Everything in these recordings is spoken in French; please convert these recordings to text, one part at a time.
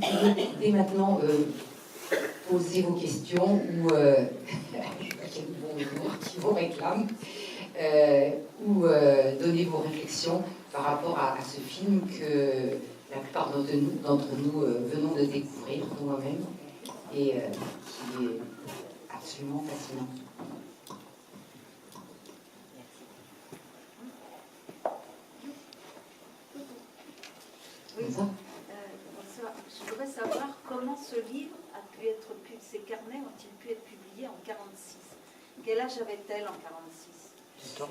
vous pouvez dès maintenant poser vos questions ou qui vous réclament, ou donner vos réflexions par rapport à ce film que la plupart d'entre nous venons de découvrir, moi-même, et qui est absolument fascinant. Oui. Je voudrais savoir comment ce livre a pu être publié, ces carnets ont-ils pu être publiés en 1946 ? Quel âge avait-elle en 1946 ? 14.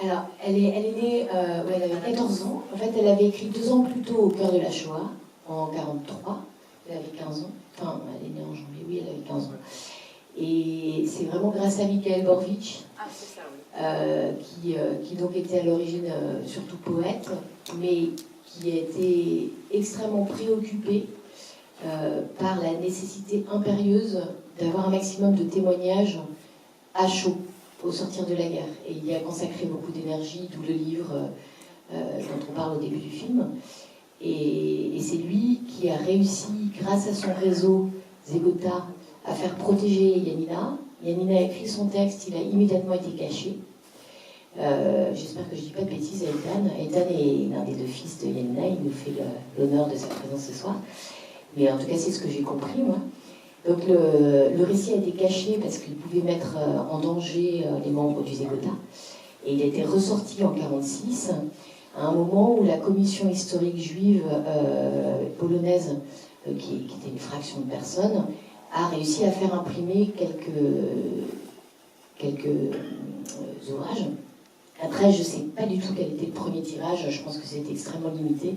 Alors, elle est née, elle avait 14 ans. En fait, elle avait écrit 2 ans plus tôt Au cœur de la Shoah, en 1943. Elle avait 15 ans. Enfin, elle est née en janvier, oui, elle avait 15 ans. Et c'est vraiment grâce à Mikhaël Borvitch, c'est ça, oui. qui donc était à l'origine surtout poète, mais qui a été extrêmement préoccupé par la nécessité impérieuse d'avoir un maximum de témoignages à chaud au sortir de la guerre. Et il y a consacré beaucoup d'énergie, d'où le livre dont on parle au début du film. Et c'est lui qui a réussi, grâce à son réseau Zegota, à faire protéger Yanina. Yanina a écrit son texte, il a immédiatement été caché. J'espère que je ne dis pas de bêtises à Ethan. Ethan est l'un des 2 fils de Yanina, il nous fait l'honneur de sa présence ce soir. Mais en tout cas, c'est ce que j'ai compris, moi. Donc le récit a été caché parce qu'il pouvait mettre en danger les membres du Zegota. Et il a été ressorti en 1946, à un moment où la commission historique juive polonaise, qui était une fraction de personnes, a réussi à faire imprimer quelques ouvrages. Après, je ne sais pas du tout quel était le premier tirage, je pense que c'était extrêmement limité.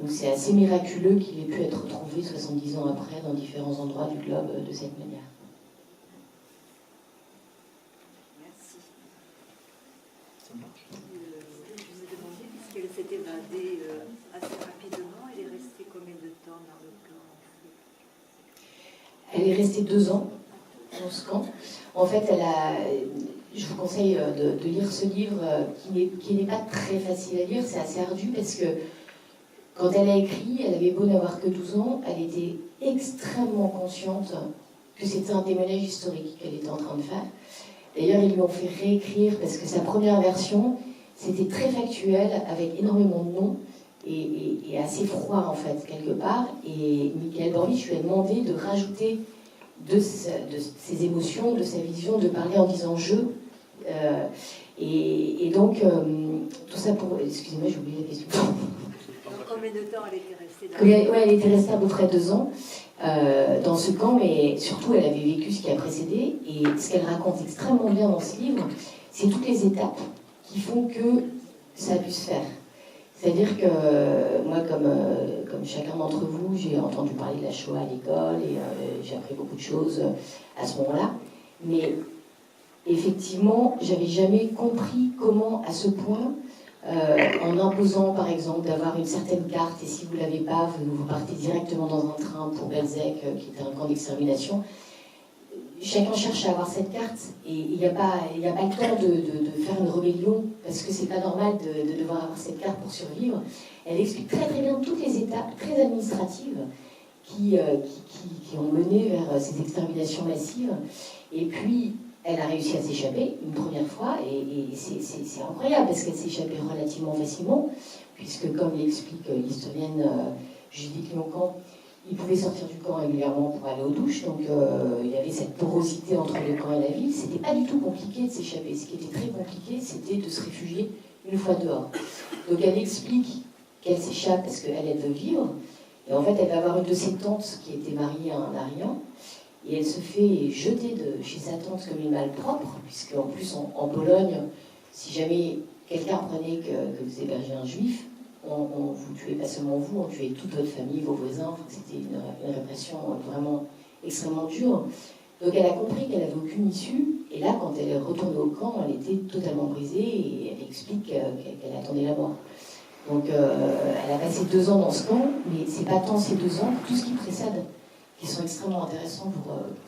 Donc c'est assez miraculeux qu'il ait pu être retrouvé 70 ans après dans différents endroits du globe de cette manière. Merci. Ça marche. Je vous ai demandé, puisqu'elle s'est évadée assez rapidement, elle est restée combien de temps dans le camp ? Elle est restée 2 ans dans ce camp. En fait, je vous conseille de lire ce livre qui n'est pas très facile à lire, c'est assez ardu parce que quand elle a écrit, elle avait beau n'avoir que 12 ans, elle était extrêmement consciente que c'était un témoignage historique qu'elle était en train de faire. D'ailleurs, ils lui ont fait réécrire parce que sa première version, c'était très factuel, avec énormément de noms et assez froid, en fait, quelque part. Et Mikhaël Borvitch lui a demandé de rajouter de ses émotions, de sa vision, de parler en disant « je ». Et donc, tout ça pour... Excusez-moi, j'ai oublié la question. Combien de temps elle était restée elle était restée à peu près 2 ans dans ce camp, mais surtout elle avait vécu ce qui a précédé. Et ce qu'elle raconte extrêmement bien dans ce livre, c'est toutes les étapes qui font que ça a pu se faire. C'est-à-dire que moi, comme chacun d'entre vous, j'ai entendu parler de la Shoah à l'école et j'ai appris beaucoup de choses à ce moment-là. Mais effectivement, j'avais jamais compris comment, à ce point, en imposant par exemple d'avoir une certaine carte, et si vous ne l'avez pas, vous partez directement dans un train pour Belzec, qui était un camp d'extermination. Chacun cherche à avoir cette carte, et il n'y a pas le temps de faire une rébellion, parce que c'est pas normal de devoir avoir cette carte pour survivre. Elle explique très très bien toutes les étapes très administratives qui ont mené vers ces exterminations massives. Et puis, elle a réussi à s'échapper une première fois, et c'est incroyable, parce qu'elle s'échappait relativement facilement, puisque comme l'explique l'historienne Judith Lioncan, il pouvait sortir du camp régulièrement pour aller aux douches, donc il y avait cette porosité entre le camp et la ville. C'était pas du tout compliqué de s'échapper. Ce qui était très compliqué, c'était de se réfugier une fois dehors. Donc elle explique qu'elle s'échappe parce qu'elle veut vivre, et en fait elle va avoir une de ses tantes qui était mariée à un Arien, et elle se fait jeter de chez sa tante comme une malpropre, puisque en plus en Pologne, si jamais quelqu'un apprenait que vous hébergez un juif, on vous tuait pas seulement vous, on tuait toute votre famille, vos voisins. Enfin, c'était une répression vraiment extrêmement dure. Donc elle a compris qu'elle n'avait aucune issue, et là, quand elle est retournée au camp, elle était totalement brisée, et elle explique qu'elle attendait la mort. Donc elle a passé 2 ans dans ce camp, mais c'est pas tant ces 2 ans, tout ce qui précède, qui sont extrêmement intéressants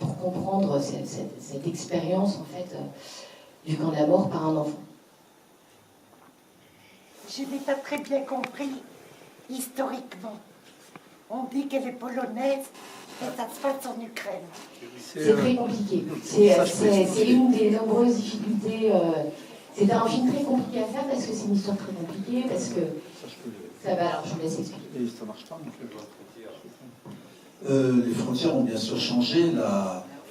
pour comprendre cette expérience, en fait, du camp de la mort par un enfant. Je n'ai pas très bien compris historiquement. On dit qu'elle est polonaise, mais ça se passe en Ukraine. C'est très compliqué. C'est une des nombreuses difficultés. C'est un film très compliqué à faire parce que c'est une histoire très compliquée, parce que ça va. Alors je vous laisse expliquer. Et ça marche pas. Les frontières ont bien sûr changé.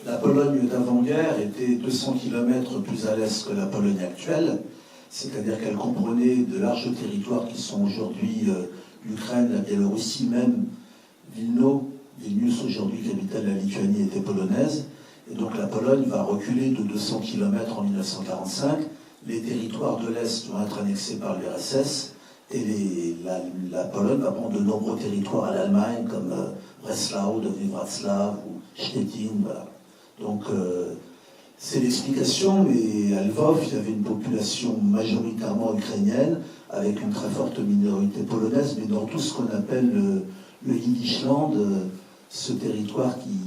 La Pologne d'avant-guerre était 200 km plus à l'est que la Pologne actuelle, c'est-à-dire qu'elle comprenait de larges territoires qui sont aujourd'hui l'Ukraine, la Biélorussie, même Vilnius aujourd'hui, capitale de la Lituanie, était polonaise. Et donc la Pologne va reculer de 200 km en 1945. Les territoires de l'Est vont être annexés par l'URSS. Et la Pologne va prendre de nombreux territoires à l'Allemagne, comme Breslau, devenu Wrocław ou Szczecin. Voilà. Donc c'est l'explication, mais à Lvov, il y avait une population majoritairement ukrainienne, avec une très forte minorité polonaise, mais dans tout ce qu'on appelle le Yiddishland, ce territoire qui,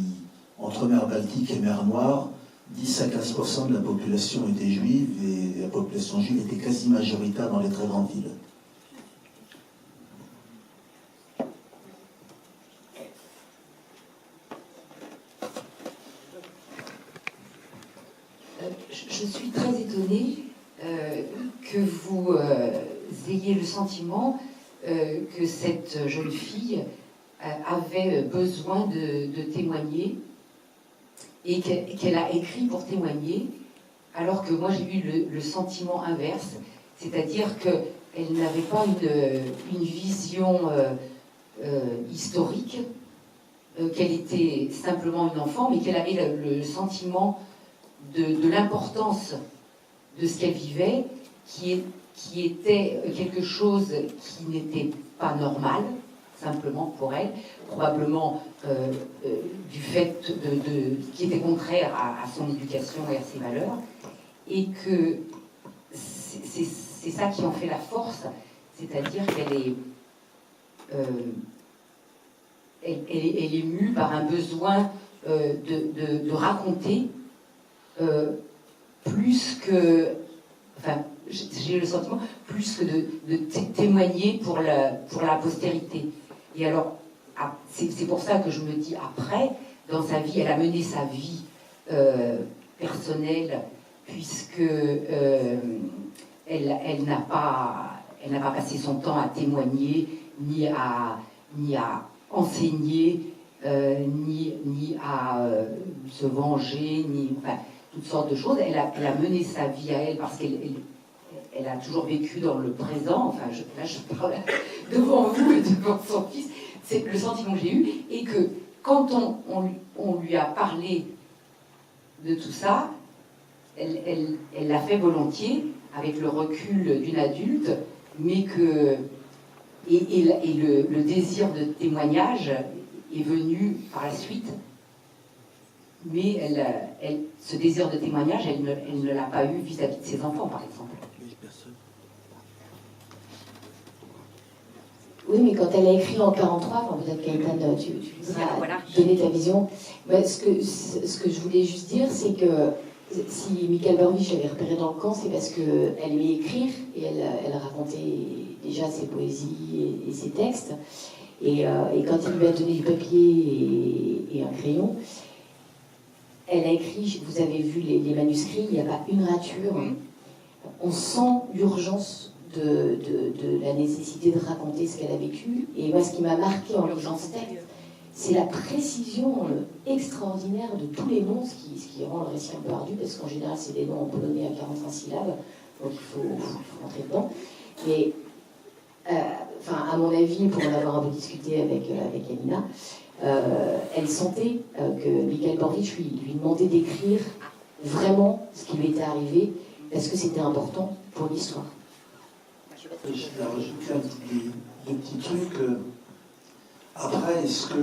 entre mer Baltique et mer Noire, 10 à 15% de la population était juive, et la population juive était quasi majoritaire dans les très grandes villes. Je suis très étonnée que vous ayez le sentiment que cette jeune fille avait besoin de témoigner et qu'elle a écrit pour témoigner, alors que moi j'ai eu le sentiment inverse, c'est-à-dire qu'elle n'avait pas une vision historique, qu'elle était simplement une enfant, mais qu'elle avait le sentiment de l'importance de ce qu'elle vivait, qui était quelque chose qui n'était pas normal, simplement pour elle, probablement du fait qui était contraire à son éducation et à ses valeurs, et que c'est ça qui en fait la force, c'est-à-dire qu'elle est émue par un besoin de raconter plus que, enfin, j'ai le sentiment, plus que de témoigner pour la postérité. Et alors, c'est pour ça que je me dis, après, dans sa vie, elle a mené sa vie personnelle, puisque elle n'a pas passé son temps à témoigner, ni à enseigner, ni à se venger, enfin, toutes sortes de choses. Elle a mené sa vie à elle parce qu'elle a toujours vécu dans le présent. Enfin, là, je parle devant vous et devant son fils. C'est le sentiment que j'ai eu. Et que quand on lui a parlé de tout ça, elle l'a fait volontiers, avec le recul d'une adulte, mais que... Et le désir de témoignage est venu par la suite. Mais ce désir de témoignage, elle ne l'a pas eu vis-à-vis de ses enfants, par exemple. Oui, mais quand elle a écrit en 1943, enfin, peut-être Gaëtane, tu voudras donner ta vision. Mais ce que je voulais juste dire, c'est que si Mikhail Borvich avait repéré dans le camp, c'est parce qu'elle aimait écrire, et elle racontait déjà ses poésies et ses textes. Et quand il lui a donné du papier et un crayon, elle a écrit, vous avez vu les manuscrits, il n'y a pas une rature. On sent l'urgence de la nécessité de raconter ce qu'elle a vécu. Et moi, ce qui m'a marqué en lisant ce texte, c'est la précision extraordinaire de tous les noms, ce qui rend le récit un peu ardu, parce qu'en général, c'est des noms en polonais à 45 syllabes, donc il faut rentrer dedans. Mais, à mon avis, pour en avoir un peu discuté avec Alina, elle sentait que Mikhail Borvich lui demandait d'écrire vraiment ce qui lui était arrivé, parce que c'était important pour l'histoire. Je vais rajouter deux petits trucs. Après, est-ce que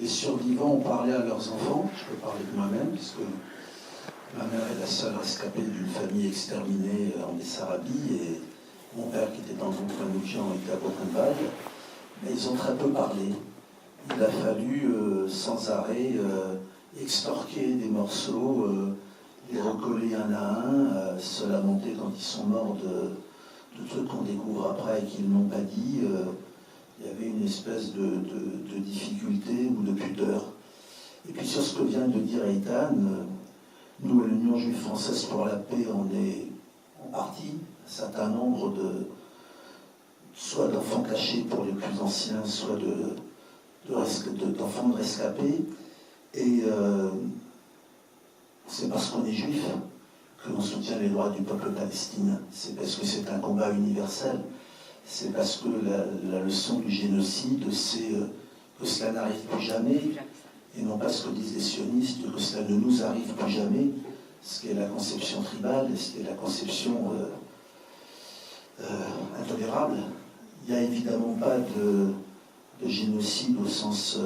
les survivants ont parlé à leurs enfants? Je peux parler de moi-même, puisque ma mère est la seule rescapée d'une famille exterminée en Bessarabie, et mon père, qui était dans le groupe Manouchian, était à Buchenwald. Mais ils ont très peu parlé. Il a fallu sans arrêt extorquer des morceaux, les recoller un à un, se lamenter quand ils sont morts de trucs qu'on découvre après et qu'ils n'ont pas dit. il y avait une espèce de difficulté ou de pudeur. Et puis sur ce que vient de dire Eitan, nous, à l'Union juive française pour la paix, on est en partie un certain nombre soit d'enfants cachés pour les plus anciens, soit d'enfants de rescapés. Et c'est parce qu'on est juif que l'on soutient les droits du peuple palestinien. C'est parce que c'est un combat universel. C'est parce que la leçon du génocide, c'est que cela n'arrive plus jamais, et non pas ce que disent les sionistes, que cela ne nous arrive plus jamais, ce qui est la conception tribale, ce qui est la conception intolérable. Il n'y a évidemment pas de génocide au sens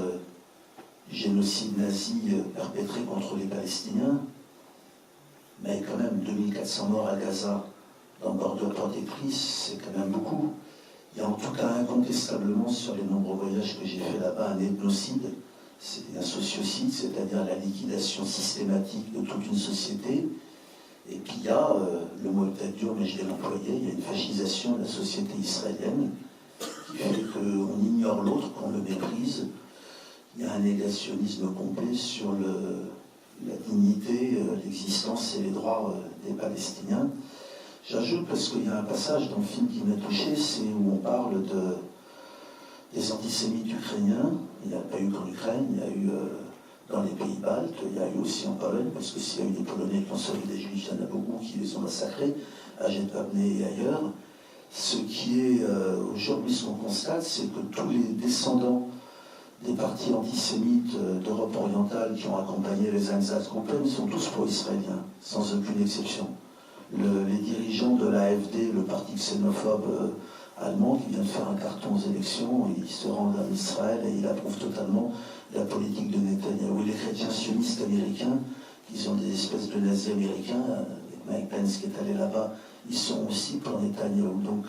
génocide nazi perpétré contre les Palestiniens, mais quand même 2400 morts à Gaza dans bordure protectrice, c'est quand même beaucoup. Il y a en tout cas incontestablement sur les nombreux voyages que j'ai fait là-bas un ethnocide, c'est un sociocide, c'est-à-dire la liquidation systématique de toute une société. Et puis il y a, le mot est peut-être dur mais je l'ai employé, il y a une fascisation de la société israélienne qui fait qu'on ignore l'autre, qu'on le méprise. Il y a un négationnisme complet sur la dignité, l'existence et les droits des Palestiniens. J'ajoute, parce qu'il y a un passage dans le film qui m'a touché, c'est où on parle des antisémites ukrainiens. Il n'y a pas eu qu'en Ukraine, il y a eu dans les pays baltes, il y a eu aussi en Pologne, parce que s'il y a eu des Polonais qui ont sauvé des Juifs, il y en a beaucoup qui les ont massacrés, à Jedwabne et ailleurs. Ce qui est aujourd'hui, ce qu'on constate, c'est que tous les descendants des partis antisémites d'Europe orientale qui ont accompagné les Einsatzgruppen sont tous pro-israéliens, sans aucune exception. Les dirigeants de l'AfD, le parti xénophobe allemand, qui vient de faire un carton aux élections, il se rend en Israël et il approuve totalement la politique de Netanyahou. Les chrétiens sionistes américains, qui sont des espèces de nazis américains, avec Mike Pence qui est allé là-bas, ils sont aussi pour Netanyahou. Donc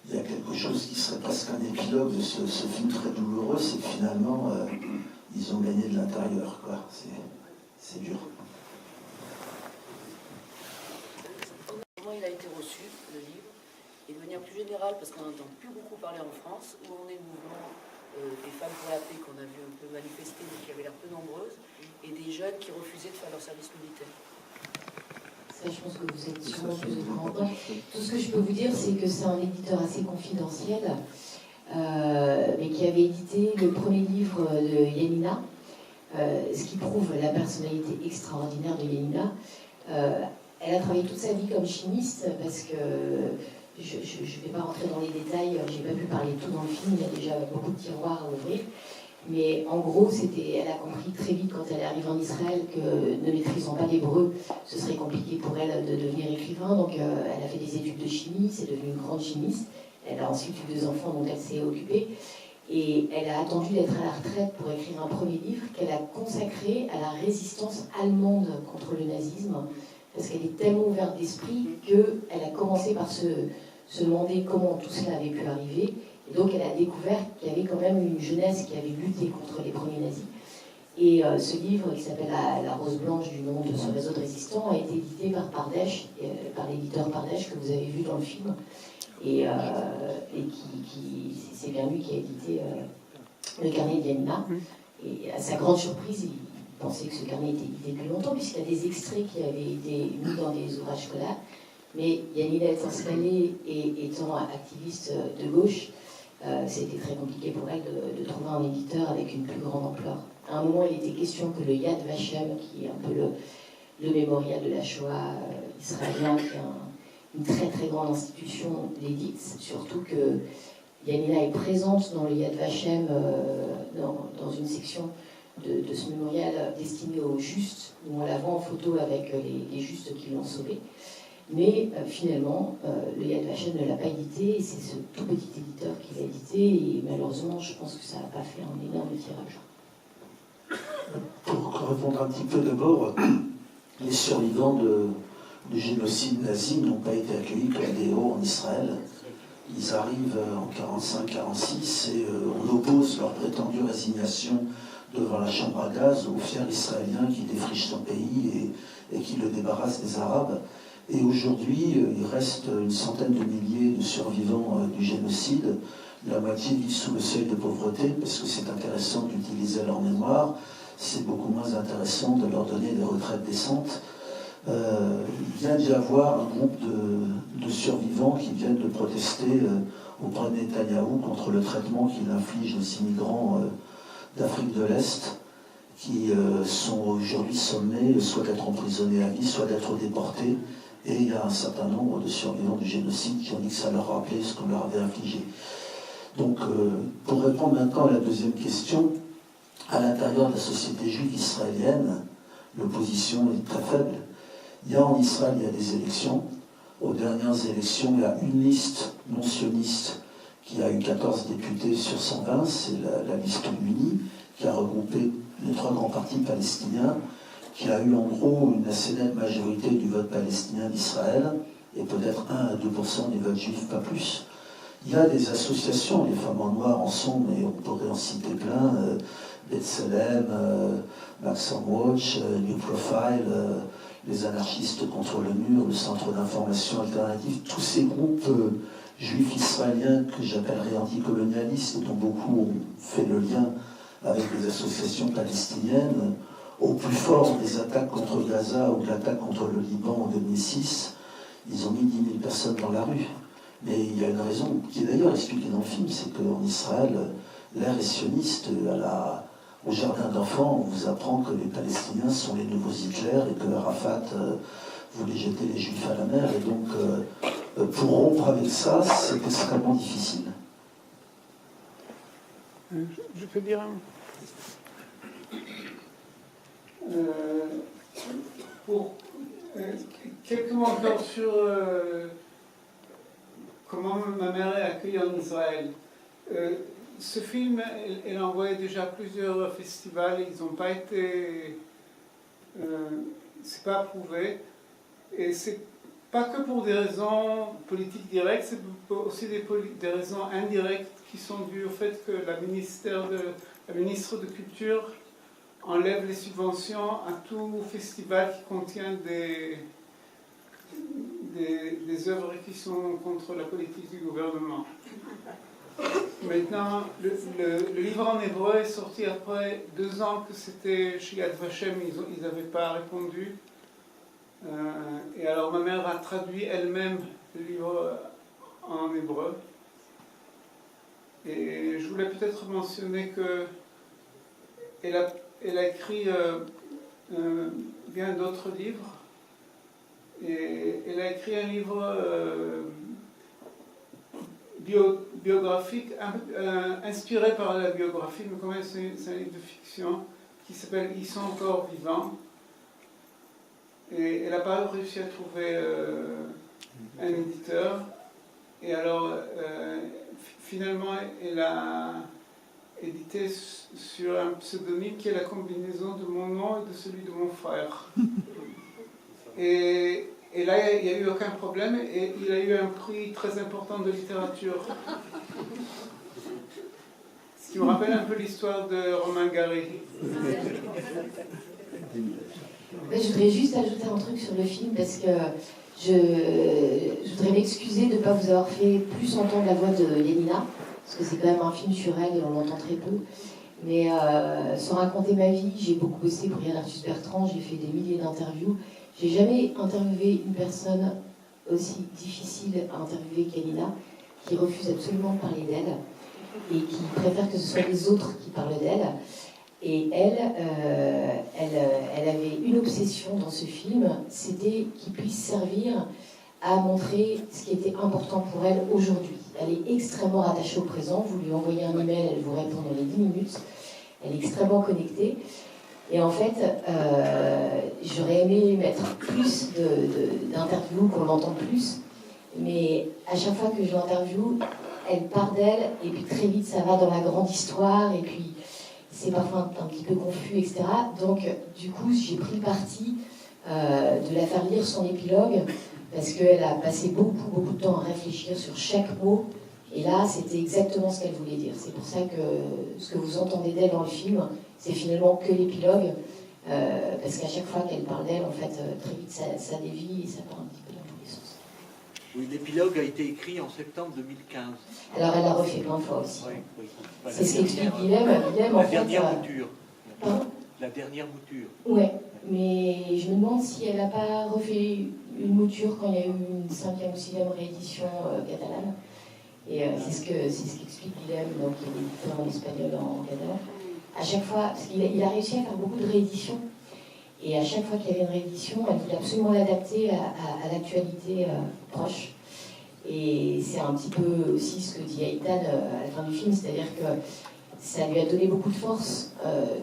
il y a quelque chose qui serait presque un épilogue de ce film très douloureux, c'est que finalement, ils ont gagné de l'intérieur, quoi. C'est dur. Comment il a été reçu, le livre, et de manière plus générale, parce qu'on n'entend plus beaucoup parler en France, où on est le mouvement des femmes pour la paix qu'on a vu un peu manifester, mais qui avaient l'air peu nombreuses, et des jeunes qui refusaient de faire leur service militaire. Ça, je pense que vous êtes sûrement plus au courant. Tout ce que je peux vous dire, c'est que c'est un éditeur assez confidentiel, mais qui avait édité le premier livre de Yanina, ce qui prouve la personnalité extraordinaire de Yanina. Elle a travaillé toute sa vie comme chimiste, parce que je ne vais pas rentrer dans les détails, j'ai pas pu parler de tout dans le film, il y a déjà beaucoup de tiroirs à ouvrir. Mais en gros, elle a compris très vite quand elle arrive en Israël que, ne maîtrisant pas l'hébreu, ce serait compliqué pour elle de devenir écrivain. Donc elle a fait des études de chimie, c'est devenue une grande chimiste. Elle a ensuite eu 2 enfants dont elle s'est occupée. Et elle a attendu d'être à la retraite pour écrire un premier livre qu'elle a consacré à la résistance allemande contre le nazisme. Parce qu'elle est tellement ouverte d'esprit qu'elle a commencé par se demander comment tout cela avait pu arriver. Et donc elle a découvert qu'il y avait quand même une jeunesse qui avait lutté contre les premiers nazis. Et ce livre, qui s'appelle la Rose Blanche du nom de ce réseau de résistants, a été édité par Pardesh, par l'éditeur Pardesh que vous avez vu dans le film. Et c'est bien lui qui a édité le carnet de Yanina. Et à sa grande surprise, il pensait que ce carnet était édité depuis longtemps, puisqu'il y a des extraits qui avaient été mis dans des ouvrages scolaires. Mais Yanina étant installée et étant activiste de gauche, c'était très compliqué pour elle de trouver un éditeur avec une plus grande ampleur. À un moment, il était question que le Yad Vashem, qui est un peu le mémorial de la Shoah israélien, qui est une très très grande institution, l'édite, surtout que Yanina est présente dans le Yad Vashem, dans une section de ce mémorial destiné aux justes, où on la voit en photo avec les justes qui l'ont sauvé. Mais finalement, le Yad Vashem ne l'a pas édité, et c'est ce tout petit éditeur qui l'a édité, et malheureusement, je pense que ça n'a pas fait un énorme tirage. Pour répondre un petit peu d'abord, les survivants du génocide nazi n'ont pas été accueillis comme des héros en Israël. Ils arrivent en 45-46 et on oppose leur prétendue résignation devant la chambre à gaz aux fiers Israéliens qui défrichent son pays et qui le débarrassent des Arabes. Et aujourd'hui, il reste une centaine de milliers de survivants du génocide, la moitié vit sous le seuil de pauvreté, parce que c'est intéressant d'utiliser leur mémoire, c'est beaucoup moins intéressant de leur donner des retraites décentes. Il vient d'y avoir un groupe de survivants qui viennent de protester auprès de Netanyahou contre le traitement qu'il inflige aux immigrants d'Afrique de l'Est, qui sont aujourd'hui sommés soit d'être emprisonnés à vie, soit d'être déportés. Et il y a un certain nombre de survivants du génocide qui ont dit que ça leur rappelait ce qu'on leur avait infligé. Donc, pour répondre maintenant à la deuxième question, à l'intérieur de la société juive israélienne, l'opposition est très faible. Il y a en Israël, il y a des élections. Aux dernières élections, il y a une liste non sioniste qui a eu 14 députés sur 120, c'est la liste unie, qui a regroupé les 3 grands partis palestiniens, qui a eu en gros une assez nette majorité du vote palestinien d'Israël, et peut-être 1 à 2% du vote juif, pas plus. Il y a des associations, les femmes en noir en sont, mais on pourrait en citer plein, B'Tselem, Maxim Watch, New Profile, les anarchistes contre le mur, le centre d'information alternative, tous ces groupes juifs israéliens que j'appellerais anticolonialistes et dont beaucoup ont fait le lien avec les associations palestiniennes, au plus fort des attaques contre Gaza ou de l'attaque contre le Liban en 2006, ils ont mis 10 000 personnes dans la rue. Mais il y a une raison qui est d'ailleurs expliquée dans le film, c'est qu'en Israël, l'ère est sioniste. Au jardin d'enfants, on vous apprend que les Palestiniens sont les nouveaux Hitler et que Arafat voulait jeter les Juifs à la mer. Et donc, pour rompre avec ça, c'est extrêmement difficile. Je peux dire quelques mots encore sur comment ma mère est accueillie en Israël. Ce film, elle a envoyé déjà plusieurs festivals, ils n'ont pas été... c'est pas approuvé. Et c'est pas que pour des raisons politiques directes, c'est aussi des raisons indirectes qui sont dues au fait que la ministre de Culture enlève les subventions à tout festival qui contient des œuvres qui sont contre la politique du gouvernement. Maintenant, le livre en hébreu est sorti après 2 ans que c'était chez Yad Vashem, ils n'avaient pas répondu. Et alors ma mère a traduit elle-même le livre en hébreu. Et je voulais peut-être mentionner qu'elle a écrit bien d'autres livres. Et elle a écrit un livre biographique, inspiré par la biographie, mais quand même c'est un livre de fiction qui s'appelle « Ils sont encore vivants ». Et elle n'a pas réussi à trouver un éditeur. Et alors, finalement, elle a édité sur un pseudonyme qui est la combinaison de mon nom et de celui de mon frère. Et là, il n'y a eu aucun problème et il a eu un prix très important de littérature. Ce qui me rappelle un peu l'histoire de Romain Gary. Je voudrais juste ajouter un truc sur le film parce que je voudrais m'excuser de ne pas vous avoir fait plus entendre la voix de Lénina, parce que c'est quand même un film sur elle et on l'entend très peu. Mais sans raconter ma vie, j'ai beaucoup bossé pour Yann Arthus Bertrand, j'ai fait des milliers d'interviews. J'ai jamais interviewé une personne aussi difficile à interviewer qu'Elina, qui refuse absolument de parler d'elle et qui préfère que ce soit les autres qui parlent d'elle. Et elle avait une obsession dans ce film, c'était qu'il puisse servir à montrer ce qui était important pour elle aujourd'hui. Elle est extrêmement rattachée au présent, vous lui envoyez un email, elle vous répond dans les 10 minutes, elle est extrêmement connectée. Et en fait, j'aurais aimé mettre plus d'interviews, qu'on l'entende plus, mais à chaque fois que je l'interviewe, elle part d'elle, et puis très vite ça va dans la grande histoire, et puis c'est parfois un petit peu confus, etc. Donc, du coup, j'ai pris le parti de la faire lire son épilogue, parce qu'elle a passé beaucoup de temps à réfléchir sur chaque mot, et là, c'était exactement ce qu'elle voulait dire. C'est pour ça que ce que vous entendez d'elle dans le film, c'est finalement que l'épilogue, parce qu'à chaque fois qu'elle parle d'elle, en fait, très vite, ça dévie et ça part un petit peu dans tous les sens. Oui, l'épilogue a été écrit en septembre 2015. Alors elle l'a refait plein de fois aussi. Oui, oui. Enfin, C'est ce qu'explique Guilhem. La dernière mouture. Pardon ? La dernière mouture. Ouais, mais je me demande si elle n'a pas refait une mouture quand il y a eu une 5e ou 6e réédition catalane. Et c'est ce qu'explique Guilhem, donc il est éditeur en espagnol en catalan. À chaque fois, parce qu'il a réussi à faire beaucoup de rééditions, et à chaque fois qu'il y avait une réédition, elle voulait absolument l'adapter à l'actualité proche. Et c'est un petit peu aussi ce que dit Eitan à la fin du film, c'est-à-dire que ça lui a donné beaucoup de force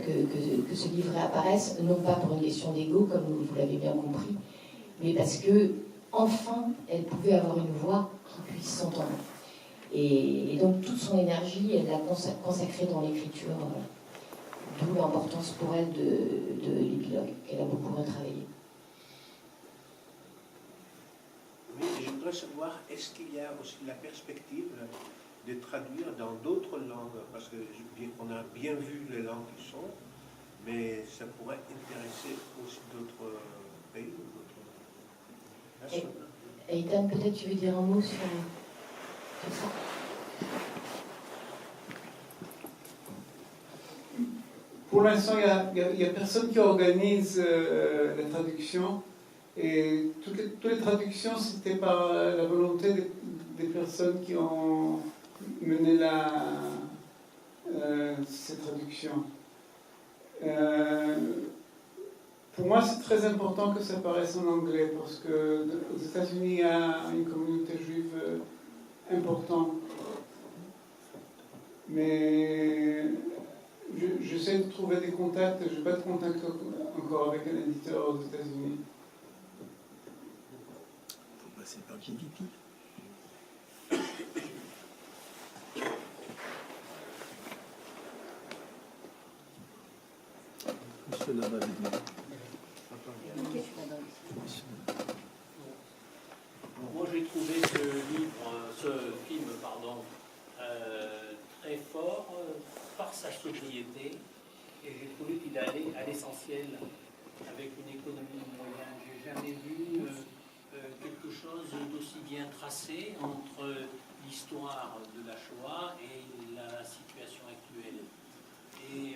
que ce livre réapparaisse, non pas pour une question d'ego, comme vous l'avez bien compris, mais parce que enfin, elle pouvait avoir une voix qui puisse s'entendre. Et donc toute son énergie, elle l'a consacrée dans l'écriture, d'où l'importance pour elle de l'épilogue, qu'elle a beaucoup retravaillé. Oui, je voudrais savoir, est-ce qu'il y a aussi la perspective de traduire dans d'autres langues, parce que on a bien vu les langues qui sont, mais ça pourrait intéresser aussi d'autres pays ou d'autres nations. Eitan, peut-être tu veux dire un mot sur ça? Pour l'instant, il n'y a personne qui organise la traduction. Et toutes les traductions, c'était par la volonté des personnes qui ont mené cette traduction. Pour moi, c'est très important que ça paraisse en anglais, parce qu'aux États-Unis, il y a une communauté juive importante. Mais j'essaie de trouver des contacts. Je n'ai pas de contact encore avec un éditeur aux États-Unis. C'est pas qui dit. Monsieur Laval. Moi j'ai trouvé ce film, très fort par sa sobriété, et j'ai trouvé qu'il allait à l'essentiel avec une économie de moyens. J'ai jamais vu quelque chose d'aussi bien tracé entre l'histoire de la Shoah et la situation actuelle. Et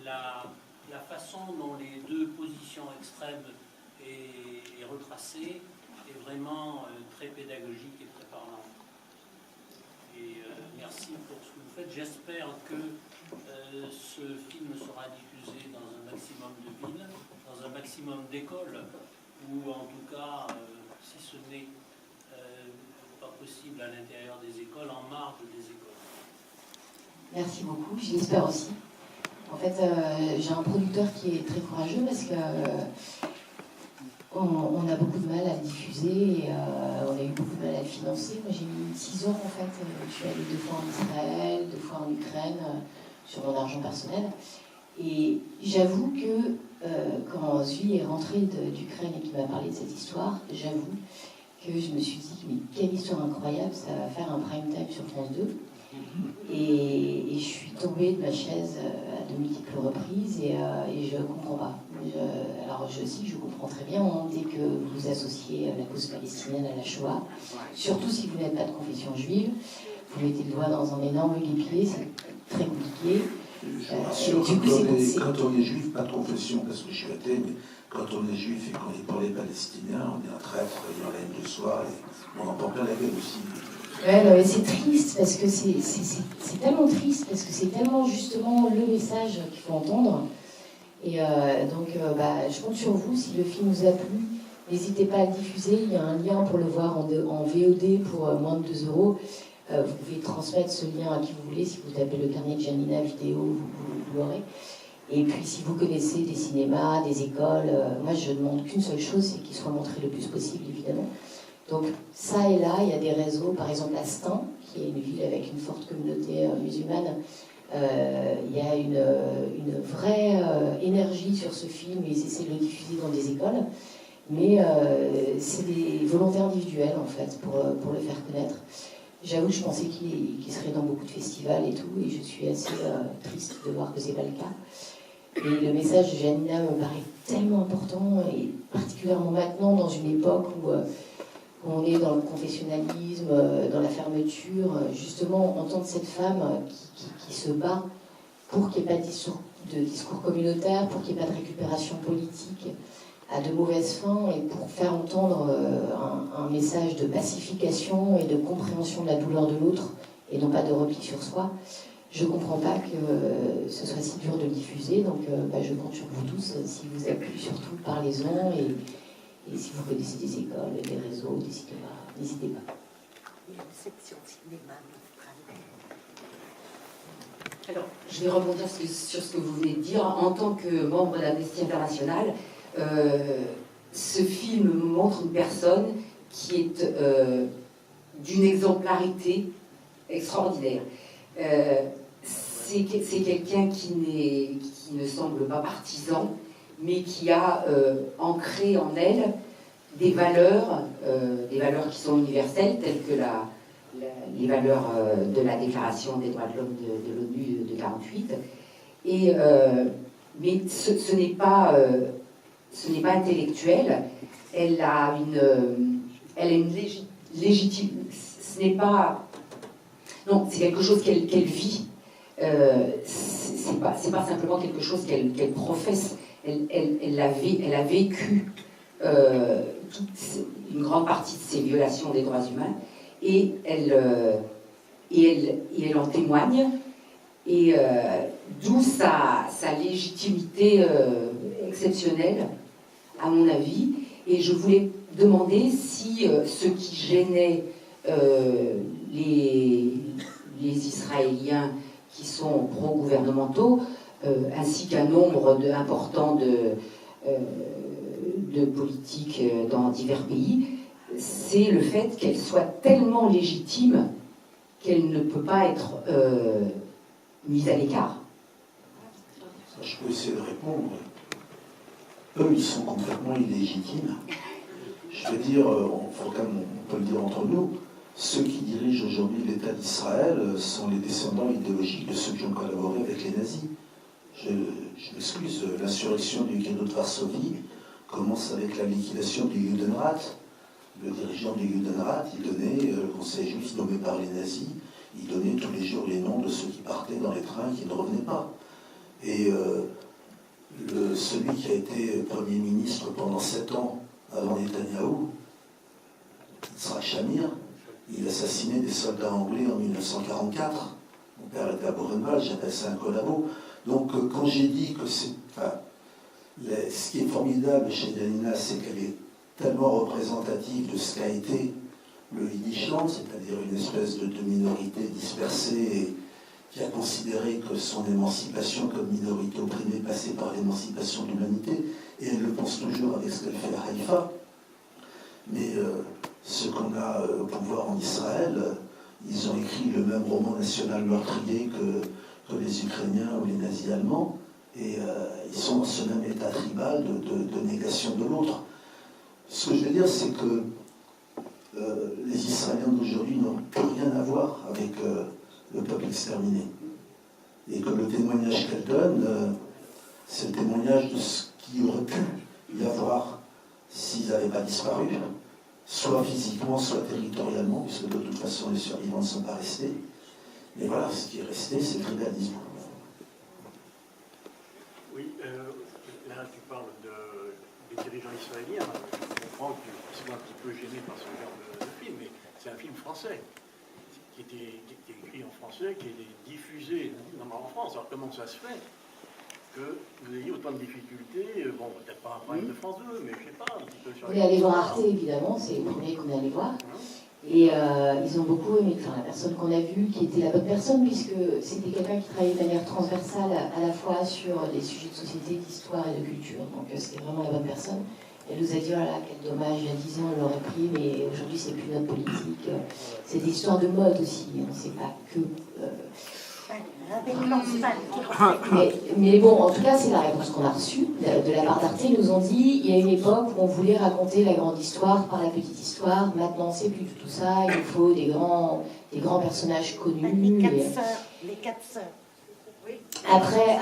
la façon dont les deux positions extrêmes est retracée est vraiment très pédagogique et très parlante. Et merci pour ce que vous faites. J'espère que ce film sera diffusé dans un maximum de villes, dans un maximum d'écoles, ou en tout cas, si ce n'est pas possible à l'intérieur des écoles, en marge des écoles. Merci beaucoup, je l'espère aussi. En fait, j'ai un producteur qui est très courageux parce que on a beaucoup de mal à le diffuser et on a eu beaucoup de mal à le financer. Moi, j'ai mis 6 ans en fait. Je suis allée 2 fois en Israël, 2 fois en Ukraine, sur mon argent personnel. Et j'avoue que quand Zvi est rentré d'Ukraine et qu'il m'a parlé de cette histoire, j'avoue que je me suis dit, mais quelle histoire incroyable, ça va faire un prime time sur France 2. Et je suis tombée de ma chaise à de multiples reprises et je ne comprends pas. Alors je sais que je comprends très bien dès que vous associez la cause palestinienne à la Shoah, surtout si vous n'êtes pas de confession juive, vous mettez le doigt dans un énorme guépier, c'est très compliqué. Je vous rassure, quand on est juif, pas de confession, parce que je suis athée, mais quand on est juif et qu'on est pour les Palestiniens, on est un traître, il y en a une de soi, et on en porte plein la gueule aussi. Ouais, non, mais c'est triste, parce que c'est tellement triste, parce que c'est tellement justement le message qu'il faut entendre. Et donc, je compte sur vous, si le film vous a plu, n'hésitez pas à le diffuser, il y a un lien pour le voir en VOD pour moins de 2 €. Vous pouvez transmettre ce lien à qui vous voulez, si vous tapez le carnet de Janina vidéo, vous l'aurez. Et puis si vous connaissez des cinémas, des écoles, moi je demande qu'une seule chose, c'est qu'ils soient montrés le plus possible, évidemment. Donc ça et là, il y a des réseaux, par exemple à Stein, qui est une ville avec une forte communauté musulmane, il y a une vraie énergie sur ce film, ils essaient de le diffuser dans des écoles, mais c'est des volontés individuelles en fait, pour le faire connaître. J'avoue que je pensais qu'il serait dans beaucoup de festivals et tout, et je suis assez triste de voir que c'est pas le cas. Et le message de Janina me paraît tellement important, et particulièrement maintenant, dans une époque où on est dans le confessionnalisme, dans la fermeture, justement, entendre cette femme qui se bat pour qu'il n'y ait pas de discours communautaire, pour qu'il n'y ait pas de récupération politique à de mauvaises fins, et pour faire entendre un message de pacification et de compréhension de la douleur de l'autre, et non pas de repli sur soi. Je ne comprends pas que ce soit si dur de le diffuser, donc je compte sur vous tous. Si vous avez plu, surtout parlez-en, et si vous connaissez des écoles, des réseaux, n'hésitez pas. Il y a une section cinéma. Alors, je vais rebondir sur ce que vous venez de dire. En tant que membre d'Amnesty International, ce film montre une personne qui est d'une exemplarité extraordinaire. C'est quelqu'un qui ne semble pas partisan, mais qui a ancré en elle des valeurs qui sont universelles, telles que les valeurs de la Déclaration des droits de l'homme de l'ONU de 1948. Mais ce n'est pas intellectuel. Elle a une légitime. Ce n'est pas. Non, c'est quelque chose qu'elle vit. C'est pas simplement quelque chose qu'elle professe. Elle a vécu une grande partie de ces violations des droits humains, et elle en témoigne, et d'où sa légitimité exceptionnelle, à mon avis. Et je voulais demander si ce qui gênait les Israéliens qui sont pro-gouvernementaux, ainsi qu'un nombre important de politiques dans divers pays, c'est le fait qu'elle soit tellement légitime qu'elle ne peut pas être mise à l'écart. Je peux essayer de répondre. Eux, ils sont complètement illégitimes. Je veux dire, on peut le dire entre nous, ceux qui dirigent aujourd'hui l'État d'Israël sont les descendants idéologiques de ceux qui ont collaboré avec les nazis. Je m'excuse, l'insurrection du ghetto de Varsovie commence avec la liquidation du Judenrat. Le dirigeant du Judenrat, il donnait, le conseil juif nommé par les nazis, il donnait tous les jours les noms de ceux qui partaient dans les trains qui ne revenaient pas. Et celui qui a été Premier ministre pendant 7 ans avant Netanyahou, Yitzhak Shamir, il assassinait des soldats anglais en 1944. Mon père était à Buchenwald, j'appelle ça un collabo. Donc quand j'ai dit que c'est... ce qui est formidable chez Janina, c'est qu'elle est tellement représentative de ce qu'a été le Yiddishland, c'est-à-dire une espèce de minorité dispersée et qui a considéré que son émancipation comme minorité opprimée passait par l'émancipation de l'humanité, et elle le pense toujours avec ce qu'elle fait à Haïfa. Mais ceux qu'on a au pouvoir en Israël, ils ont écrit le même roman national meurtrier que les Ukrainiens ou les nazis allemands, et ils sont dans ce même état tribal de négation de l'autre. Ce que je veux dire, c'est que les Israéliens d'aujourd'hui n'ont plus rien à voir avec le peuple exterminé. Et que le témoignage qu'elle donne, c'est le témoignage de ce qui aurait pu y avoir s'ils n'avaient pas disparu, soit physiquement, soit territorialement, puisque de toute façon les survivants ne sont pas restés. Mais voilà, ce qui est resté, c'est le tribalisme. Oui, là tu parles des dirigeants israéliens. Je comprends que tu sois un petit peu gêné par ce genre de film, mais c'est un film français, qui est écrit en français, qui est diffusé en France. Alors comment ça se fait que vous ayez autant de difficultés? Bon, peut-être pas un problème de France 2, mais je sais pas, un petit peu sur On est allé voir Arte, évidemment, c'est le premier qu'on est allé voir. Et ils ont beaucoup aimé, enfin, la personne qu'on a vue, qui était la bonne personne, puisque c'était quelqu'un qui travaillait de manière transversale à la fois sur les sujets de société, d'histoire et de culture. Donc c'était vraiment la bonne personne. Elle nous a dit, oh là là, quel dommage, il y a 10 ans on l'aurait pris, mais aujourd'hui c'est plus notre politique. C'est des histoires de mode aussi, on ne sait pas que... Mais bon, en tout cas, c'est la réponse qu'on a reçue de la part d'Arte. Ils nous ont dit, il y a une époque où on voulait raconter la grande histoire par la petite histoire. Maintenant, c'est plus du tout ça. Il faut des grands personnages connus. Les quatre sœurs. Après,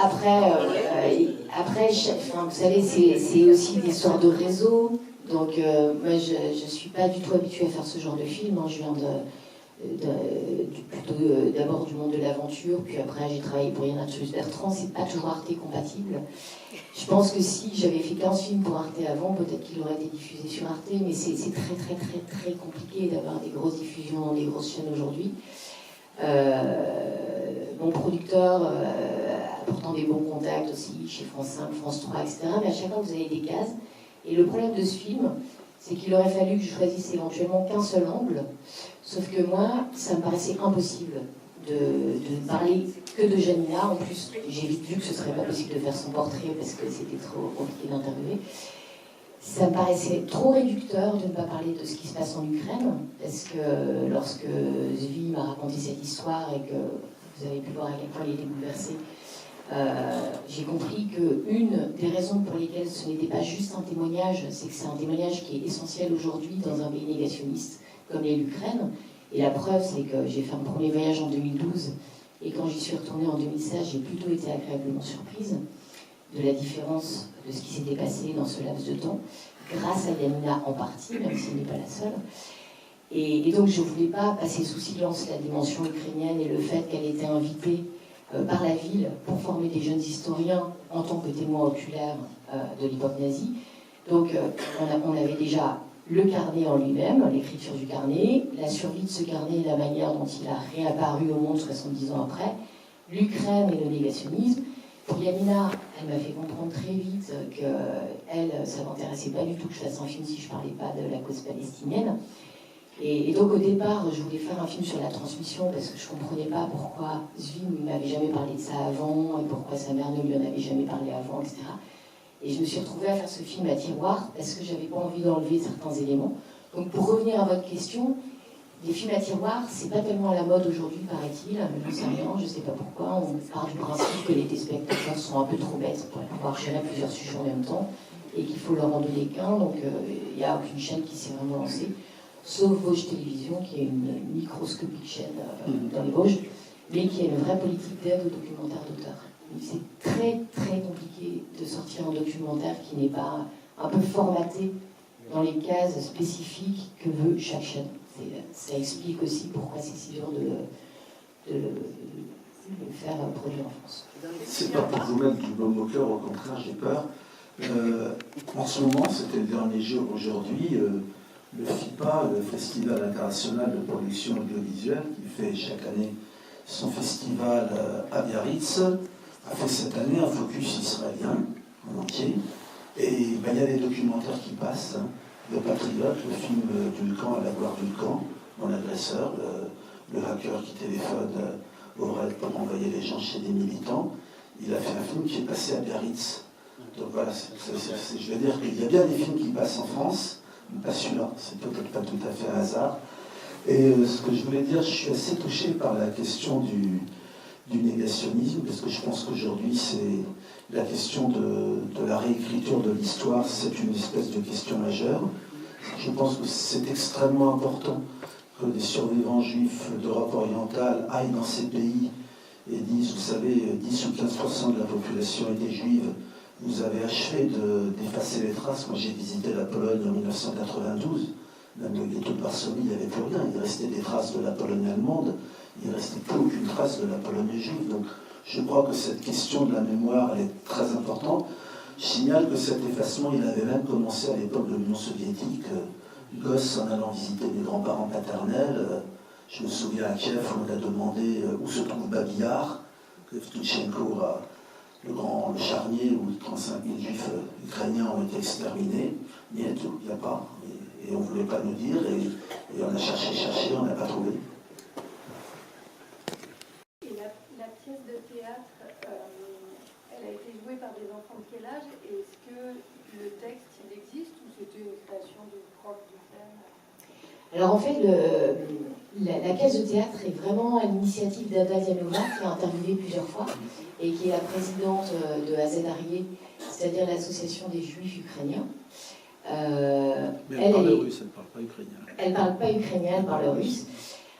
vous savez, c'est aussi des histoires de réseau, Donc moi je ne suis pas du tout habituée à faire ce genre de film. Je viens plutôt d'abord du monde de l'aventure, puis après j'ai travaillé pour Yann Bertrand. C'est pas toujours Arte compatible. Je pense que si j'avais fait 15 films pour Arte avant, peut-être qu'il aurait été diffusé sur Arte, mais c'est très très très très compliqué d'avoir des grosses diffusions dans des grosses chaînes aujourd'hui. Mon producteur apportant des bons contacts aussi chez France 5, France 3, etc. Mais à chaque fois vous avez des cases. Et le problème de ce film, c'est qu'il aurait fallu que je choisisse éventuellement qu'un seul angle. Sauf que moi, ça me paraissait impossible de ne parler que de Janina. En plus, j'ai vite vu que ce serait pas possible de faire son portrait parce que c'était trop compliqué d'interviewer. Ça me paraissait trop réducteur de ne pas parler de ce qui se passe en Ukraine, parce que lorsque Zvi m'a raconté cette histoire et que vous avez pu voir à quel point il était bouleversé, j'ai compris qu'une des raisons pour lesquelles ce n'était pas juste un témoignage, c'est que c'est un témoignage qui est essentiel aujourd'hui dans un pays négationniste comme est l'Ukraine. Et la preuve, c'est que j'ai fait un premier voyage en 2012, et quand j'y suis retournée en 2016, j'ai plutôt été agréablement surprise de la différence de ce qui s'était passé dans ce laps de temps, grâce à Yanina en partie, même si elle n'est pas la seule. Et donc je ne voulais pas passer sous silence la dimension ukrainienne et le fait qu'elle était invitée par la ville pour former des jeunes historiens en tant que témoins oculaires de l'époque nazie. Donc on avait déjà le carnet en lui-même, l'écriture du carnet, la survie de ce carnet et la manière dont il a réapparu au monde 70 ans après, l'Ukraine et le négationnisme. Pour Yanina, elle m'a fait comprendre très vite qu'elle, ça ne m'intéressait pas du tout que je fasse un film si je ne parlais pas de la cause palestinienne. Et donc au départ, je voulais faire un film sur la transmission parce que je ne comprenais pas pourquoi Zvi ne m'avait jamais parlé de ça avant et pourquoi sa mère ne lui en avait jamais parlé avant, etc. Et je me suis retrouvée à faire ce film à tiroir parce que j'avais pas envie d'enlever certains éléments. Donc pour revenir à votre question, les films à tiroir, c'est pas tellement à la mode aujourd'hui, paraît-il, mais j'en sais rien, je sais pas pourquoi. On part du principe que les téléspectateurs sont un peu trop bêtes pour pouvoir gérer plusieurs sujets en même temps et qu'il faut leur en donner qu'un. Donc il n'y a aucune chaîne qui s'est vraiment lancée, sauf Vosges Télévision, qui est une microscopique chaîne dans les Vosges, mais qui a une vraie politique d'aide aux documentaires d'auteur. C'est très très compliqué de sortir un documentaire qui n'est pas un peu formaté dans les cases spécifiques que veut chaque chaîne. Ça explique aussi pourquoi c'est si dur de le faire produire en France. C'est pas pour vous mettre du baume au cœur, au contraire, j'ai peur. En ce moment, c'était le dernier jour aujourd'hui, le FIPA, le Festival international de production audiovisuelle, qui fait chaque année son festival à Biarritz, a fait cette année un focus israélien en entier. Et il y a des documentaires qui passent. Le Patriote, le film Vulcan à la gloire du camp, mon agresseur, le hacker qui téléphone au RAID pour envoyer les gens chez des militants. Il a fait un film qui est passé à Biarritz. Donc voilà, je veux dire qu'il y a bien des films qui passent en France, mais pas celui-là. C'est peut-être pas tout à fait un hasard. Et ce que je voulais dire, je suis assez touché par la question du négationnisme, parce que je pense qu'aujourd'hui, c'est la question de la réécriture de l'histoire, c'est une espèce de question majeure. Je pense que c'est extrêmement important que des survivants juifs d'Europe orientale aillent dans ces pays et disent, vous savez, 10 ou 15% de la population était juive, vous avez achevé d'effacer les traces. Moi, j'ai visité la Pologne en 1992, même le ghetto de Varsovie, il n'y avait plus rien, il restait des traces de la Pologne allemande, il ne restait plus aucune trace de la Pologne juive. Donc, je crois que cette question de la mémoire, elle est très importante. Je signale que cet effacement, il avait même commencé à l'époque de l'Union soviétique. Gosse en allant visiter mes grands-parents paternels. Je me souviens à Kiev, on a demandé où se trouve Babillard, que Evtuchenko, le charnier où 35 000 juifs ukrainiens ont été exterminés. Il n'y a pas. Et on ne voulait pas nous dire. Et on a cherché, on n'a pas trouvé. La pièce de théâtre, elle a été jouée par des enfants de quel âge? Et est-ce que le texte, il existe ou c'était une création du prof du thème? Alors en fait, la pièce de théâtre est vraiment à l'initiative d'Ada Zianova, qui a interviewé plusieurs fois, et qui est la présidente de AZARIE, c'est-à-dire l'association des juifs ukrainiens. Mais elle parle russe, elle ne parle pas ukrainien. Elle ne parle pas ukrainien, elle parle russe.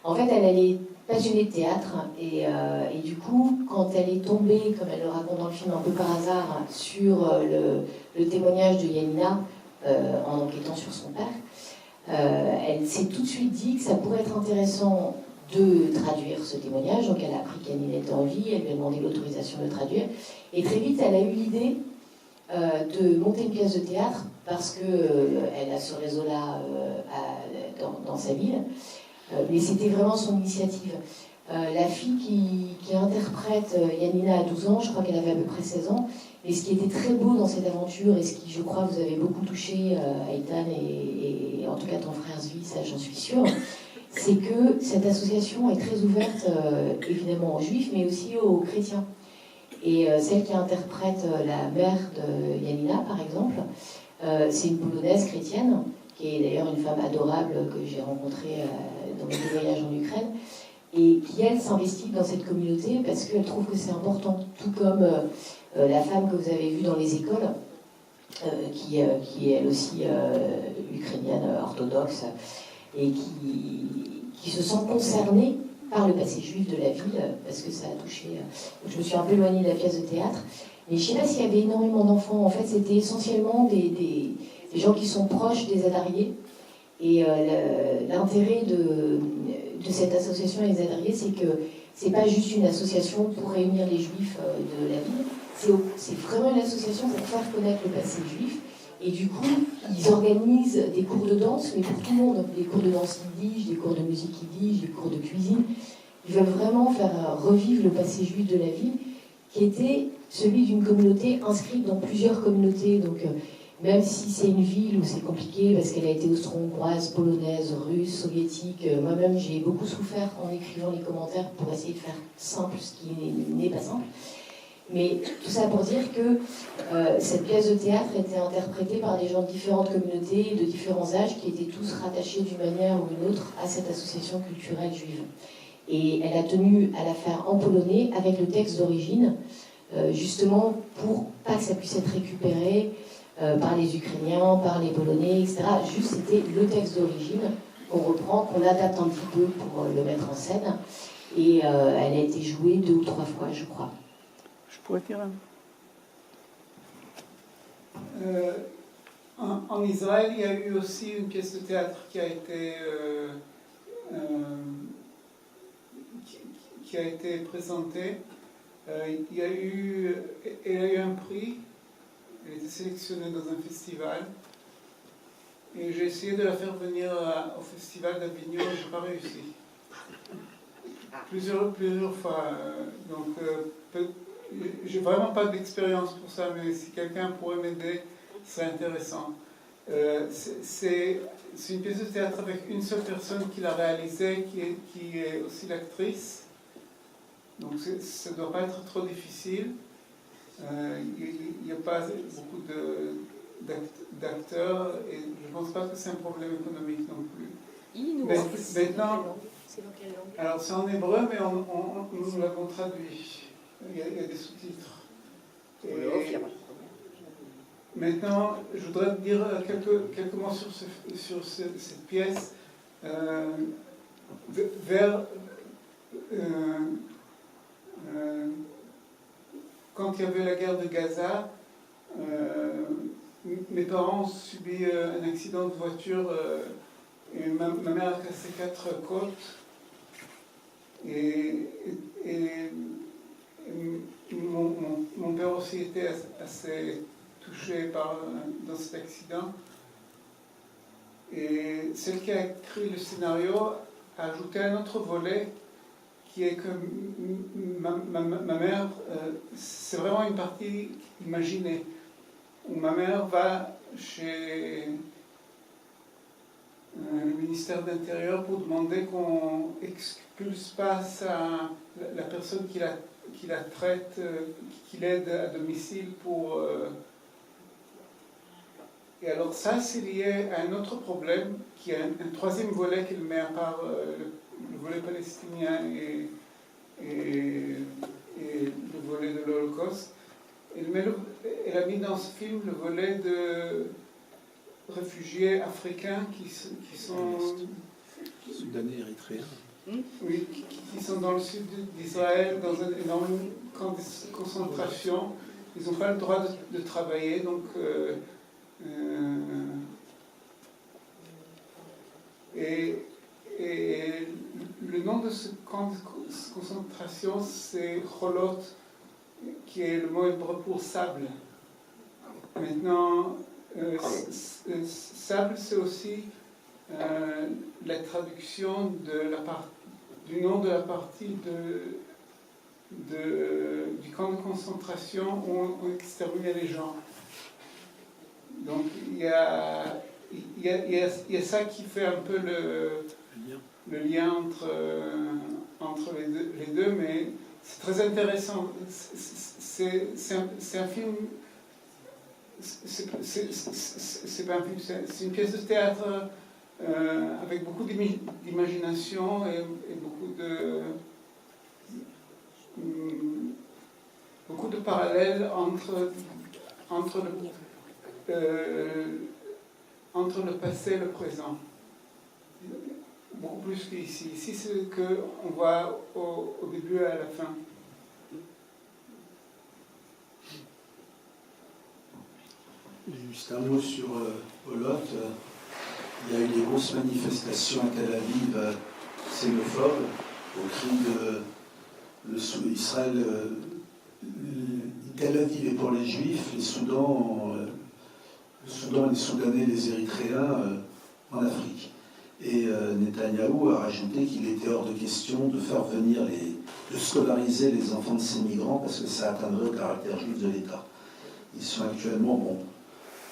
En fait, elle est passionnée de théâtre et du coup, quand elle est tombée, comme elle le raconte dans le film un peu par hasard, sur le témoignage de Yanina, en enquêtant sur son père. Elle s'est tout de suite dit que ça pourrait être intéressant de traduire ce témoignage. Donc elle a appris qu'Annie était en vie, elle lui a demandé l'autorisation de le traduire. Et très vite, elle a eu l'idée de monter une pièce de théâtre parce qu'elle a ce réseau-là dans sa ville. Mais c'était vraiment son initiative. La fille qui interprète Yanina à 12 ans, je crois qu'elle avait à peu près 16 ans. Et ce qui était très beau dans cette aventure, et ce qui, je crois, vous avez beaucoup touché, Eitan, et en tout cas ton frère Zvi, ça j'en suis sûre, c'est que cette association est très ouverte, évidemment aux juifs, mais aussi aux chrétiens. Et celle qui interprète la mère de Yanina, par exemple, c'est une Polonaise chrétienne, qui est d'ailleurs une femme adorable que j'ai rencontrée dans mes voyages en Ukraine, et qui, elle, s'investit dans cette communauté parce qu'elle trouve que c'est important, tout comme la femme que vous avez vue dans les écoles, qui est elle aussi ukrainienne orthodoxe, et qui se sent concernée par le passé juif de la ville, parce que ça a touché... je me suis un peu éloignée de la pièce de théâtre, mais je ne sais pas s'il y avait énormément d'enfants. En fait, c'était essentiellement des gens qui sont proches des Adariés, et l'intérêt de cette association Les Adariés, c'est que c'est pas juste une association pour réunir les juifs de la ville, c'est vraiment une association pour faire connaître le passé juif. Et du coup, ils organisent des cours de danse, mais pour tout le monde, donc des cours de danse yiddish, des cours de musique yiddish, des cours de cuisine. Ils veulent vraiment faire revivre le passé juif de la ville, qui était celui d'une communauté inscrite dans plusieurs communautés. Donc, même si c'est une ville où c'est compliqué, parce qu'elle a été austro-hongroise, polonaise, russe, soviétique, moi-même j'ai beaucoup souffert en écrivant les commentaires pour essayer de faire simple ce qui n'est pas simple. Mais tout ça pour dire que cette pièce de théâtre était interprétée par des gens de différentes communautés, de différents âges, qui étaient tous rattachés d'une manière ou d'une autre à cette association culturelle juive. Et elle a tenu à la faire en polonais avec le texte d'origine, justement pour pas que ça puisse être récupéré par les Ukrainiens, par les Polonais, etc. Juste, c'était le texte d'origine qu'on reprend, qu'on adapte un petit peu pour le mettre en scène. Et elle a été jouée 2 ou 3 fois, je crois. Je pourrais dire en Israël, il y a eu aussi une pièce de théâtre qui a été présentée. Elle a eu un prix. Elle a été sélectionnée dans un festival. Et j'ai essayé de la faire venir au festival d'Avignon et je n'ai pas réussi. Plusieurs fois. J'ai vraiment pas d'expérience pour ça, mais si quelqu'un pourrait m'aider, ce serait intéressant. C'est une pièce de théâtre avec une seule personne qui l'a réalisée, qui est aussi l'actrice. Donc ça ne doit pas être trop difficile. Il n'y a pas beaucoup d'acteurs et je ne pense pas que c'est un problème économique non plus. Maintenant, c'est dans quelle langue? Alors c'est en hébreu, mais nous l'avons traduit. Il y a des sous-titres. Maintenant, je voudrais dire quelques mots sur cette pièce. Quand il y avait la guerre de Gaza, mes parents ont subi un accident de voiture et ma mère a cassé 4 côtes. Et mon père aussi était assez touché dans cet accident. Et celle qui a écrit le scénario a ajouté un autre volet qui est que ma mère, c'est vraiment une partie imaginée, où ma mère va chez le ministère de l'Intérieur pour demander qu'on expulse pas la personne qui la traite, qui l'aide à domicile pour... Et alors ça, c'est lié à un autre problème, qui est un troisième volet qu'elle met à part le volet palestinien et le volet de l'Holocauste. Elle a mis dans ce film le volet de réfugiés africains qui sont... Soudanais, érythréens. Oui, qui sont dans le sud d'Israël, dans un énorme camp de concentration. Ils n'ont pas le droit de travailler, donc Et le nom de ce camp de concentration, c'est Cholot, qui est le mot hébreu pour sable. Maintenant, sable, c'est aussi la traduction du nom de la partie du camp de concentration où on exterminait les gens. Donc il y a ça qui fait un peu le lien entre les deux, mais c'est très intéressant. C'est un film. C'est pas un film, c'est une pièce de théâtre avec beaucoup d'imagination et beaucoup de parallèles entre le passé et le présent. Beaucoup plus qu'ici. Ici, c'est ce qu'on voit au début et à la fin. Juste un mot sur Polot. Il y a eu des grosses manifestations à Tel Aviv xénophobes au cri de Israël. Tel Aviv est pour les Juifs, le Soudan et les Soudanais, les Érythréens en Afrique. Et Netanyahou a rajouté qu'il était hors de question de faire venir de scolariser les enfants de ces migrants parce que ça atteindrait le caractère juif de l'État. Ils sont actuellement,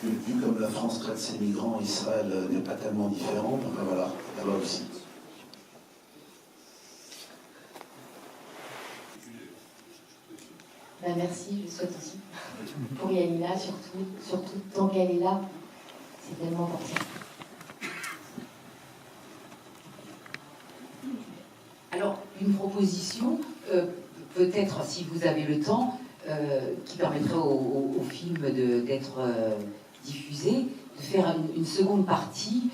vu comme la France traite ses migrants, Israël n'est pas tellement différent, enfin voilà, là-bas aussi. Ben merci, je souhaite aussi. Pour Yanina, surtout tant qu'elle est là, c'est tellement important. Alors, une proposition, peut-être si vous avez le temps, qui permettrait au film d'être diffusé, de faire une seconde partie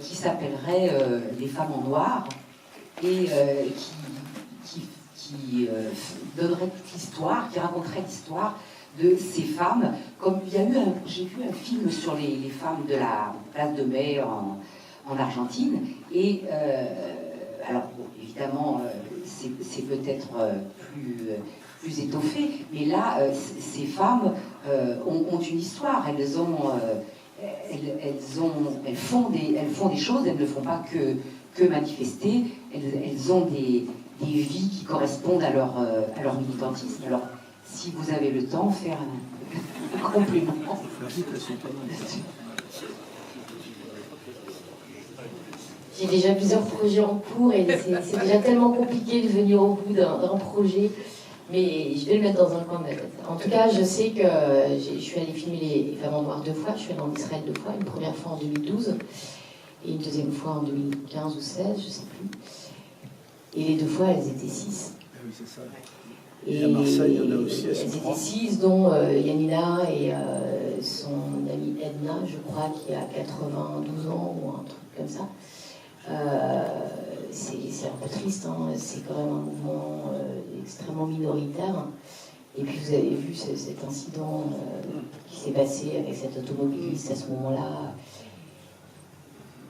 qui s'appellerait Les femmes en noir et qui donnerait toute l'histoire, qui raconterait l'histoire de ces femmes. Comme il y a eu j'ai vu un film sur les femmes de la place de Mai en Argentine, et alors bon, évidemment c'est peut-être plus étoffé, mais là ces femmes ont une histoire, elles font des choses, elles ne font pas que manifester, elles ont des vies qui correspondent à leur militantisme. Alors, si vous avez le temps, faire un complément. J'ai déjà plusieurs projets en cours et c'est déjà tellement compliqué de venir au bout d'un projet, mais je vais le mettre dans un coin de ma tête. En tout cas, je sais que je suis allée filmer les femmes en noir 2 fois, je suis allée en Israël 2 fois, une première fois en 2012 et une deuxième fois en 2015 ou 16, je ne sais plus. Et les 2 fois, elles étaient 6. Ah oui, c'est ça. Et à Marseille, il y en a aussi, elles étaient 6, dont Yanina et son amie Edna, je crois, qui a 92 ans ou un truc comme ça. C'est un peu triste, hein. C'est quand même un mouvement extrêmement minoritaire. Et puis vous avez vu cet incident qui s'est passé avec cet automobiliste à ce moment-là.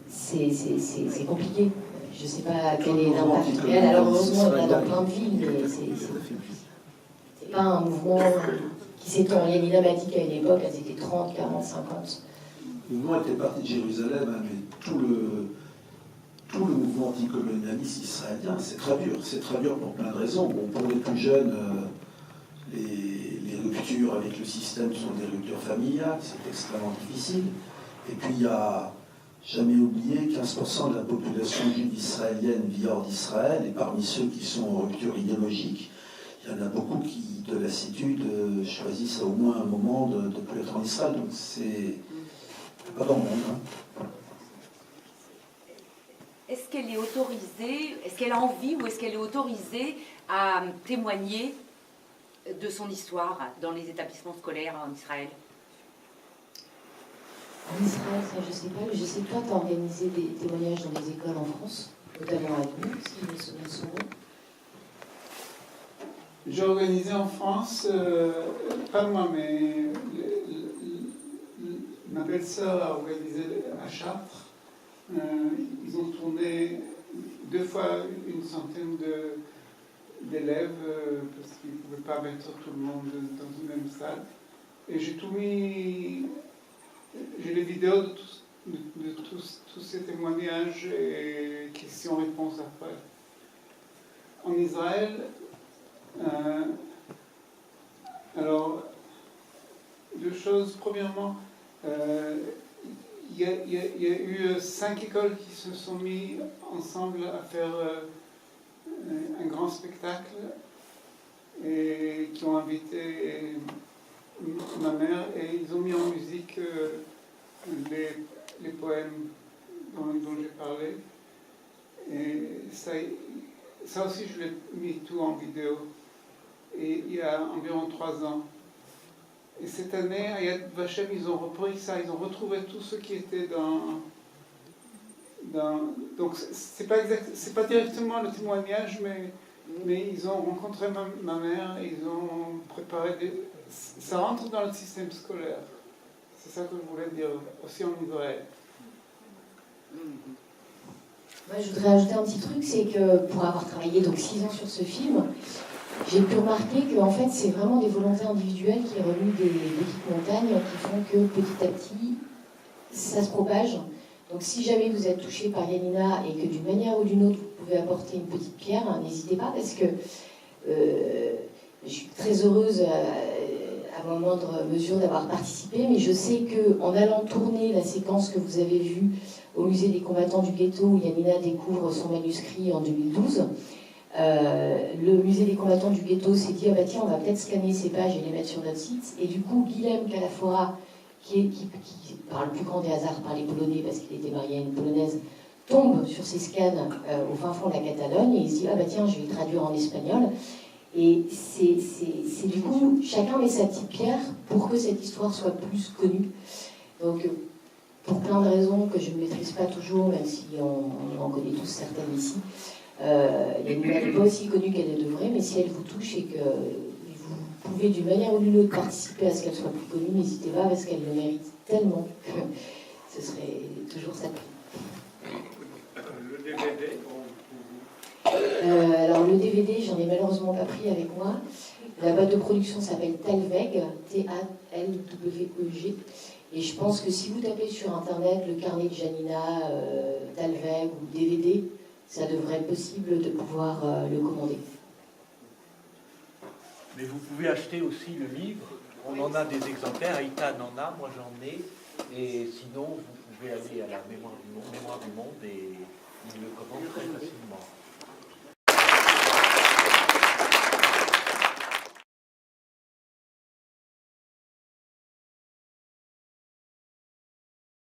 C'est compliqué. Je ne sais pas quel est l'impact réel. Alors heureusement, il y en a dans plein de villes, mais c'est pas un mouvement qui s'étend. Yanina m'a dit qu'à une époque, elles étaient 30, 40, 50. Le mouvement était parti de Jérusalem, hein, mais tout le mouvement anticolonialiste israélien, c'est très dur pour plein de raisons. Bon, pour les plus jeunes, les ruptures avec le système sont des ruptures familiales, c'est extrêmement difficile. Et puis il y a, jamais oublié, 15% de la population juive israélienne vit hors d'Israël, et parmi ceux qui sont en rupture idéologique, il y en a beaucoup qui, de lassitude, choisissent au moins un moment de ne plus être en Israël. Donc c'est pas dans le monde. Hein. Est-ce qu'elle est autorisée, est-ce qu'elle a envie ou est-ce qu'elle est autorisée à témoigner de son histoire dans les établissements scolaires en Israël? En Israël, ça je sais pas, mais je sais que toi tu as organisé des témoignages dans les écoles en France, notamment à Lyon, si je me souviens souvent. J'ai organisé en France, pas moi, mais ma belle-sœur a organisé à Chartres Ils ont tourné 2 fois une centaine d'élèves parce qu'ils ne pouvaient pas mettre tout le monde dans une même salle. Et j'ai tout mis, j'ai les vidéos de tous ces témoignages et questions-réponses après. En Israël, alors, 2 choses. Premièrement, il y a eu 5 écoles qui se sont mises ensemble à faire un grand spectacle et qui ont invité ma mère et ils ont mis en musique les poèmes dont j'ai parlé. Et ça aussi, je l'ai mis tout en vidéo. Et il y a environ 3 ans. Et cette année, à Yad Vashem, ils ont repris ça, ils ont retrouvé tout ce qui était dans donc c'est pas directement le témoignage, mais ils ont rencontré ma mère, et ils ont préparé ça rentre dans le système scolaire. C'est ça que je voulais dire, aussi en Israël. Moi, je voudrais ajouter un petit truc, c'est que pour avoir travaillé donc 6 ans sur ce film, j'ai pu remarquer que en fait, c'est vraiment des volontés individuelles qui remuent des petites montagnes qui font que petit à petit, ça se propage. Donc si jamais vous êtes touché par Yanina et que d'une manière ou d'une autre, vous pouvez apporter une petite pierre, n'hésitez pas, parce que je suis très heureuse à ma moindre mesure d'avoir participé, mais je sais qu'en allant tourner la séquence que vous avez vue au musée des combattants du ghetto, où Yanina découvre son manuscrit en 2012, le musée des combattants du ghetto s'est dit, ah bah tiens, on va peut-être scanner ces pages et les mettre sur notre site. Et du coup, Guilhem Calafora, qui par le plus grand des hasards parlait polonais parce qu'il était marié à une polonaise, tombe sur ces scans au fin fond de la Catalogne et il se dit, ah bah tiens, je vais le traduire en espagnol. Et c'est du coup, chacun met sa petite pierre pour que cette histoire soit plus connue. Donc, pour plein de raisons que je ne maîtrise pas toujours, même si on en connaît tous certaines ici, Yanina n'est pas aussi connue qu'elle le devrait, mais si elle vous touche et que vous pouvez d'une manière ou d'une autre participer à ce qu'elle soit plus connue, n'hésitez pas, parce qu'elle le mérite tellement que ce serait toujours ça. Le DVD, alors le DVD, j'en ai malheureusement pas pris avec moi. La boîte de production s'appelle Talweg, Talweg, et je pense que si vous tapez sur internet le carnet de Janina, Talweg ou DVD, ça devrait être possible de pouvoir le commander. Mais vous pouvez acheter aussi le livre, on en a des exemplaires, Aïta en a, moi j'en ai, et sinon vous pouvez aller à la Mémoire du Monde et il le commande très facilement.